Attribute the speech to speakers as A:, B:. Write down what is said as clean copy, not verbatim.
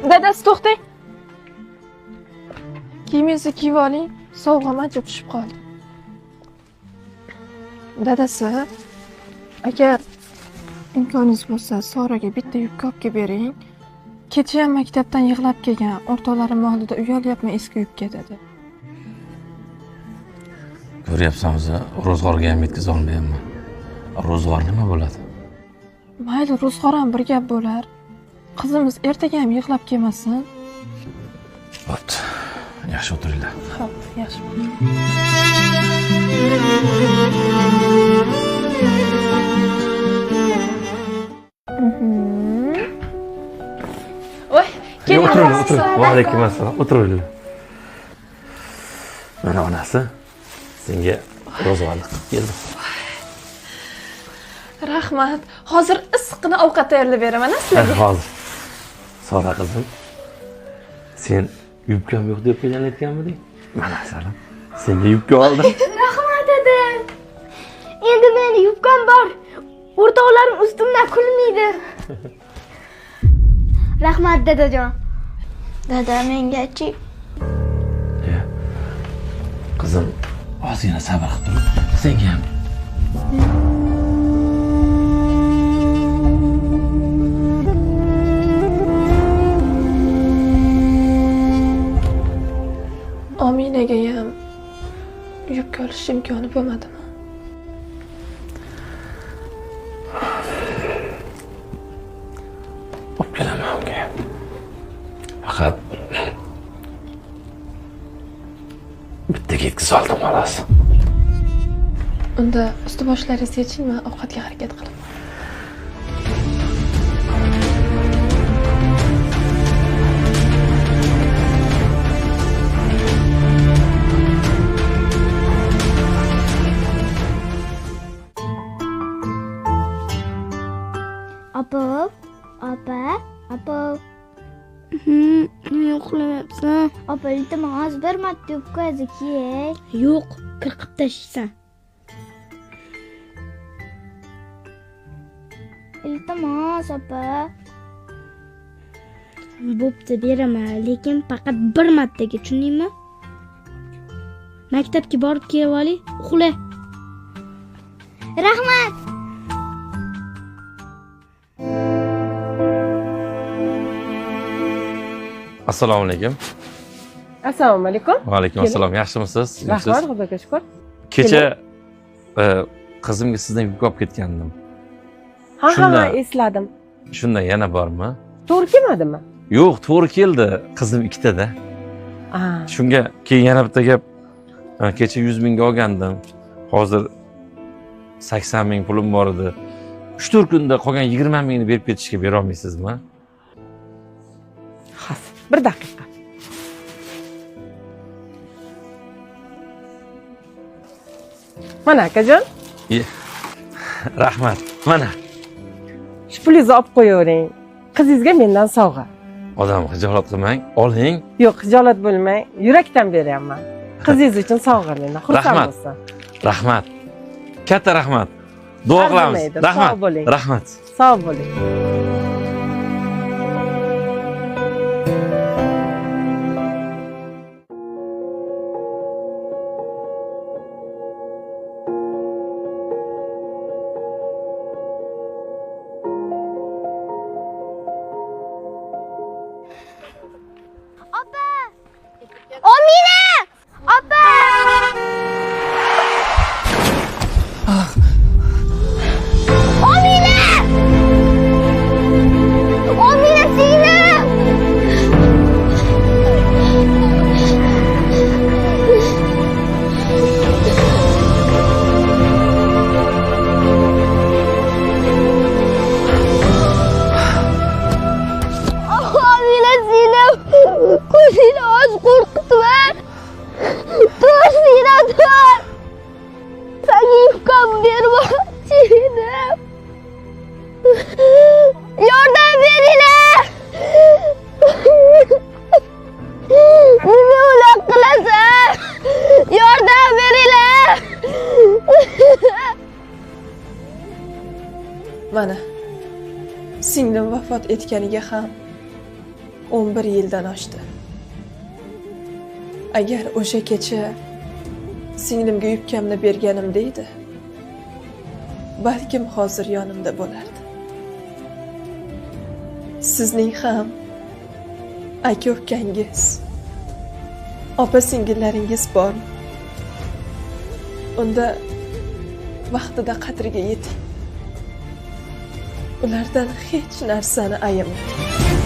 A: Dadasi to'xtang. Kiyimingizni kiyib oling. Sovg'am ancha tushib qoldi. Dadasi, agar imkoningiz bo'lsa, Soraga bitta yubka olib kelib bering. Kecha ham maktabdan yig'lab kelgan, o'rtoqlarim oldida uyalyapman eski yubka dedi.
B: Ko'ryapsan o'zi, ro'zg'orga ham yetkazib olmayapman. Ro'zg'or nima bo'ladi?
A: Mayli, ro'zg'or ham bir gap bo'lar. Qizimiz ertaga ham yig'lab kelmasin.
B: Bo'pti. Yaxshi o'tiringlar.
A: Xo'p, yaxshi. Voy, keling.
B: O'tiring. Va alaykum assalom. O'tiringlar. Mana onasi senga ro'zg'orlik qilib keldi.
A: Rahmat. Hozir issiqqina ovqat tayyorlab beraman sizlarga.
B: Hozir. Sora qizim. Sen yubkam yo'q deb kelgan aytganmiding? Mana salam. Senga yubka oldim.
C: Rahmat dada. Endi meni yubkam bor. O'rtoqlarim ustimdan kulmaydi. Rahmat dadajon. Dada mengachi.
B: Qizim, ozgina sabr qilib tur. Senga ham.
A: Ominaga ham yubka olish imkoni bo'lmadimi?
B: Olib kelaman unga. Faqat bitta yetkazib oldim xolos.
A: Unda usti boshlaringizni yeching, men ovqatga harakat qilaman.
C: Apa. Yo'qlayapsan. Apa, iltimos bir marta yubkazni kiyay. Yo'q, qirqib tashlaysan. Iltimos, apa. Bo'pti, beraman, lekin faqat bir martaga, tushundingmi? Maktabga borib kelib oling, uxla. Rahmat.
B: Assalomu alaykum.
D: Assalomu alaykum.
B: Va alaykum assalom. Yaxshimisiz?
D: Rahmat, Xudoga shukr.
B: Kecha qizimga sizdan yubka olib ketgandim.
D: Ha, esladim.
B: Shunda yana bormi?
D: To'g'ri kelmadimi?
B: Yo'q, to'g'ri keldi. Qizim ikkitada. Shunga keyin yana bitta gap. Kecha 100 mingga olgandim. Hozir 80 ming pulim bor edi. 3-4 kunda qolgan 20 mingni berib ketishga bera olmaysizmi?
D: Xas, bir daqiqa. Mana akajon.
B: Rahmat. Mana.
D: Shu pulingizni olib qo'yavering. Qizingizga mendan sovg'a.
B: Odam xijolat qilmang, oling.
D: Yo'q, xijolat bo'lmang. Yurakdan beryapman. Qizingiz uchun sovg'a mendan. Xursand bo'lsin.
B: Rahmat. Katta rahmat. Duo qilamiz. Rahmat.
D: Sog' bo'ling.
B: Rahmat.
D: Sog' bo'ling.
C: Omina! Apa! Omina! Omina singlim! Omina singlim! Ko'zingni oz qo'rqitma! To'singdan tur! Senga yubkam bermoqchi edim. Yordam beringlar! Nima uloq qilasan? Yordam beringlar!
A: Mana singlim vafot etganiga ham 11 yildan oshdi. Agar o'sha kecha singlimga yubkamni berganimda edi, balkim hozir yonimda bo'lardi. Sizning ham aka-ukangiz, opa-singillaringiz bormi? Unda vaqtida qadriga yeting. Ulardan hech narsani ayamang.